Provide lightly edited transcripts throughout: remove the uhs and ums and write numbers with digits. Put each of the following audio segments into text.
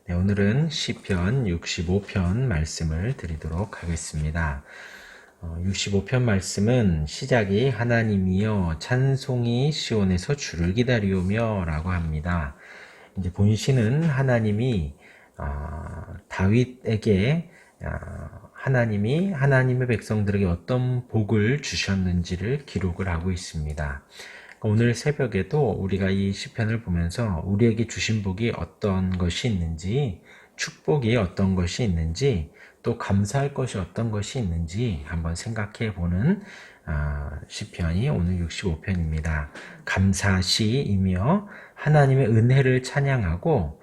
네, 오늘은 시편 65편 말씀을 드리도록 하겠습니다. 65편 말씀은 시작이 하나님이여 찬송이 시온에서 주를 기다리오며 라고 합니다. 이제 본시는 하나님이 다윗에게 하나님이 하나님의 백성들에게 어떤 복을 주셨는지를 기록을 하고 있습니다. 오늘 새벽에도 우리가 이 시편을 보면서 우리에게 주신 복이 어떤 것이 있는지, 축복이 어떤 것이 있는지, 또 감사할 것이 어떤 것이 있는지 한번 생각해 보는 시편이 오늘 65편입니다. 감사시이며 하나님의 은혜를 찬양하고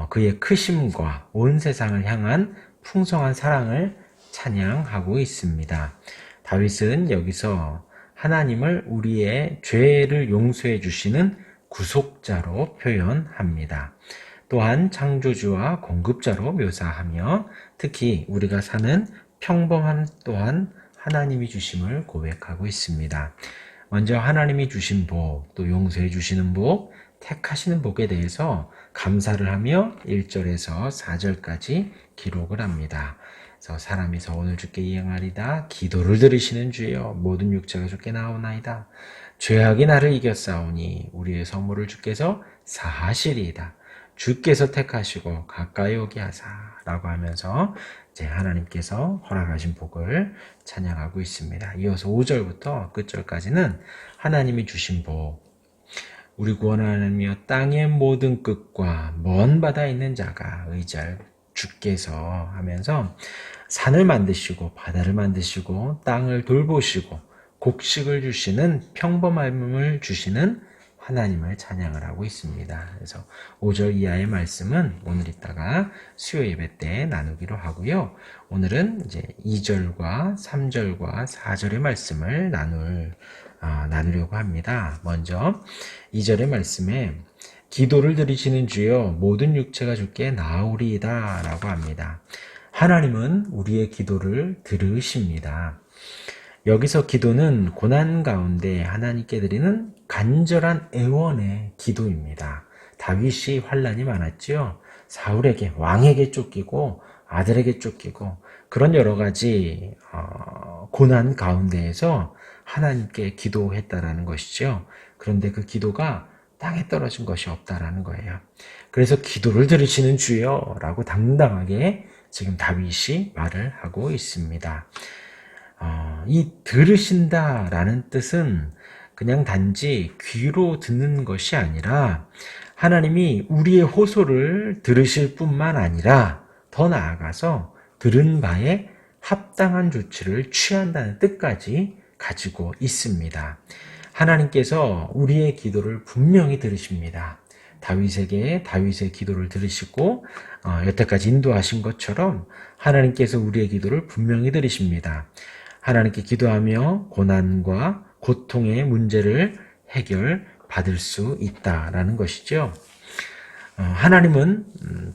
그의 크심과 온 세상을 향한 풍성한 사랑을 찬양하고 있습니다. 다윗은 여기서 하나님을 우리의 죄를 용서해 주시는 구속자로 표현합니다. 또한 창조주와 공급자로 묘사하며 특히 우리가 사는 평범함 또한 하나님이 주심을 고백하고 있습니다. 먼저 하나님이 주신 복, 또 용서해 주시는 복, 택하시는 복에 대해서 감사를 하며 1절에서 4절까지 기록을 합니다. 그래서 사람이 오늘 주께 이행하리다 기도를 들으시는 주여 모든 육체가 주께 나오나이다. 죄악이 나를 이겼사오니 우리의 선물을 주께서 사하시리이다. 주께서 택하시고 가까이 오게 하사 라고 하면서 이제 하나님께서 허락하신 복을 찬양하고 있습니다. 이어서 5절부터 끝절까지는 하나님이 주신 복, 우리 구원하나님이여 땅의 모든 끝과 먼 바다에 있는 자가 의지할 주께서 하면서 산을 만드시고 바다를 만드시고 땅을 돌보시고 곡식을 주시는 평범함을 주시는 하나님을 찬양을 하고 있습니다. 그래서 5절 이하의 말씀은 오늘 이따가 수요 예배 때 나누기로 하고요. 오늘은 이제 2절과 3절과 4절의 말씀을 나누려고 합니다. 먼저 2절의 말씀에 기도를 들으시는 주여 모든 육체가 주께 나오리이다 라고 합니다. 하나님은 우리의 기도를 들으십니다. 여기서 기도는 고난 가운데 하나님께 드리는 간절한 애원의 기도입니다. 다윗이 환난이 많았지요. 사울에게 왕에게 쫓기고 아들에게 쫓기고 그런 여러 가지 고난 가운데에서 하나님께 기도했다라는 것이죠. 그런데 그 기도가 땅에 떨어진 것이 없다라는 거예요. 그래서 기도를 들으시는 주여라고 당당하게 지금 다윗이 말을 하고 있습니다. 이 들으신다라는 뜻은 그냥 단지 귀로 듣는 것이 아니라 하나님이 우리의 호소를 들으실 뿐만 아니라 더 나아가서 들은 바에 합당한 조치를 취한다는 뜻까지 가지고 있습니다. 하나님께서 우리의 기도를 분명히 들으십니다. 다윗의 기도를 들으시고 여태까지 인도하신 것처럼 하나님께서 우리의 기도를 분명히 들으십니다. 하나님께 기도하며 고난과 고통의 문제를 해결받을 수 있다라는 것이죠. 하나님은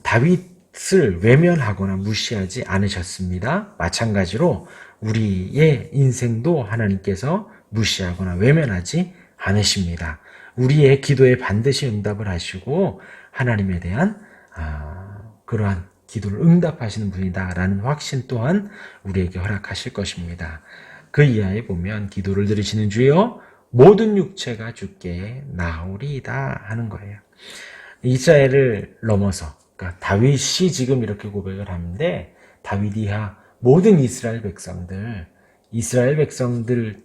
다윗을 외면하거나 무시하지 않으셨습니다. 마찬가지로 우리의 인생도 하나님께서 무시하거나 외면하지 않으십니다. 우리의 기도에 반드시 응답을 하시고 하나님에 대한 그러한 기도를 응답하시는 분이다라는 확신 또한 우리에게 허락하실 것입니다. 그 이하에 보면 기도를 들으시는 주여 모든 육체가 주께 나오리이다 하는 거예요. 이스라엘을 넘어서 그러니까 다윗이 지금 이렇게 고백을 하는데 다윗 이하 모든 이스라엘 백성들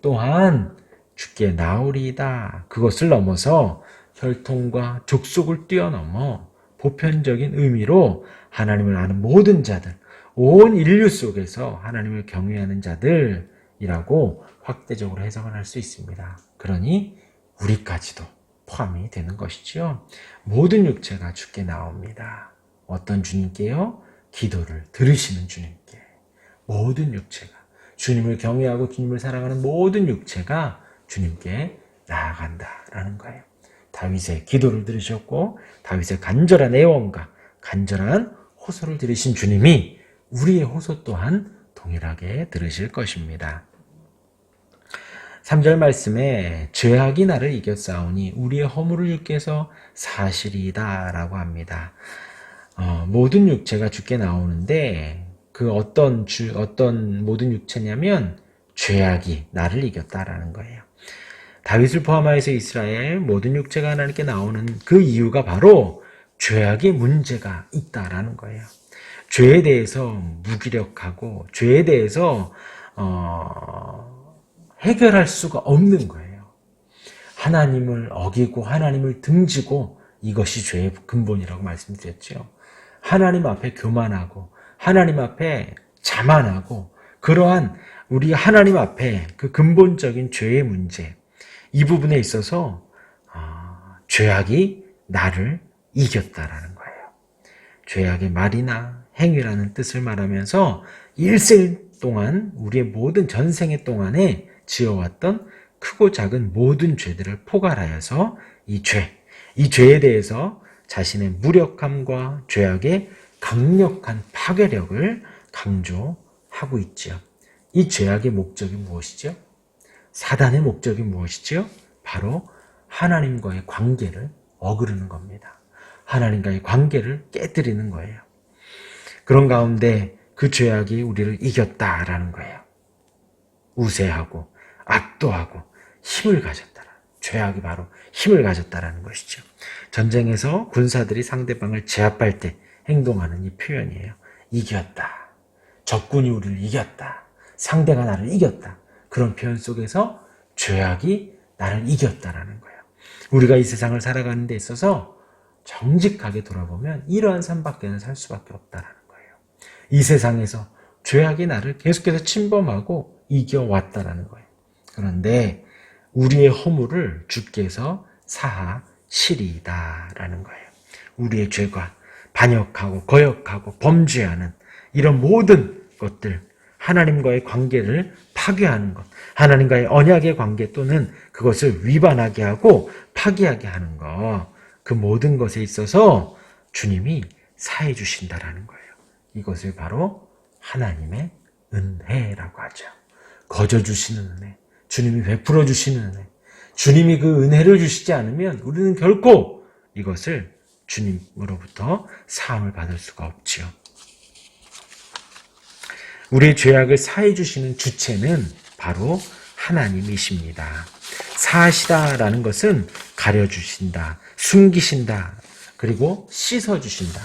또한 주께 나오리이다. 그것을 넘어서 혈통과 족속을 뛰어넘어 보편적인 의미로 하나님을 아는 모든 자들, 온 인류 속에서 하나님을 경외하는 자들이라고 확대적으로 해석을 할 수 있습니다. 그러니 우리까지도 포함이 되는 것이죠. 모든 육체가 주께 나옵니다. 어떤 주님께요? 기도를 들으시는 주님께. 모든 육체가 주님을 경외하고 주님을 사랑하는 모든 육체가 주님께 나아간다라는 거예요. 다윗의 기도를 들으셨고 다윗의 간절한 애원과 간절한 호소를 들으신 주님이 우리의 호소 또한 동일하게 들으실 것입니다. 3절 말씀에 죄악이 나를 이겼사오니 우리의 허물을 주께서 사시리이다 라고 합니다. 모든 육체가 주께 나오는데 그 어떤 모든 육체냐면 죄악이 나를 이겼다라는 거예요. 다윗을 포함하여서 이스라엘 모든 육체가 하나님께 나오는 그 이유가 바로 죄악의 문제가 있다라는 거예요. 죄에 대해서 무기력하고 죄에 대해서 해결할 수가 없는 거예요. 하나님을 어기고 하나님을 등지고 이것이 죄의 근본이라고 말씀드렸죠. 하나님 앞에 교만하고 하나님 앞에 자만하고 그러한 우리 하나님 앞에 그 근본적인 죄의 문제 이 부분에 있어서 죄악이 나를 이겼다라는 거예요. 죄악의 말이나 행위라는 뜻을 말하면서 일생 동안 우리의 모든 전생의 동안에 지어왔던 크고 작은 모든 죄들을 포괄하여서 이 죄에 대해서 자신의 무력함과 죄악의 강력한 파괴력을 강조하고 있지요. 이 죄악의 목적이 무엇이죠? 사단의 목적이 무엇이죠? 바로 하나님과의 관계를 어그르는 겁니다. 하나님과의 관계를 깨뜨리는 거예요. 그런 가운데 그 죄악이 우리를 이겼다라는 거예요. 우세하고 압도하고 힘을 가졌다라. 죄악이 바로 힘을 가졌다라는 것이죠. 전쟁에서 군사들이 상대방을 제압할 때 행동하는 이 표현이에요. 이겼다. 적군이 우리를 이겼다. 상대가 나를 이겼다. 그런 표현 속에서 죄악이 나를 이겼다라는 거예요. 우리가 이 세상을 살아가는 데 있어서 정직하게 돌아보면 이러한 삶밖에는 살 수밖에 없다라는 거예요. 이 세상에서 죄악이 나를 계속해서 침범하고 이겨왔다라는 거예요. 그런데 우리의 허물을 주께서 사하시리다라는 거예요. 우리의 죄가 반역하고 거역하고 범죄하는 이런 모든 것들, 하나님과의 관계를 파괴하는 것, 하나님과의 언약의 관계 또는 그것을 위반하게 하고 파괴하게 하는 것, 그 모든 것에 있어서 주님이 사해 주신다라는 거예요. 이것을 바로 하나님의 은혜라고 하죠. 거저 주시는 은혜, 주님이 베풀어 주시는 은혜, 주님이 그 은혜를 주시지 않으면 우리는 결코 이것을 주님으로부터 사함을 받을 수가 없지요. 우리의 죄악을 사해 주시는 주체는 바로 하나님이십니다. 사하시다라는 것은 가려주신다, 숨기신다, 그리고 씻어주신다.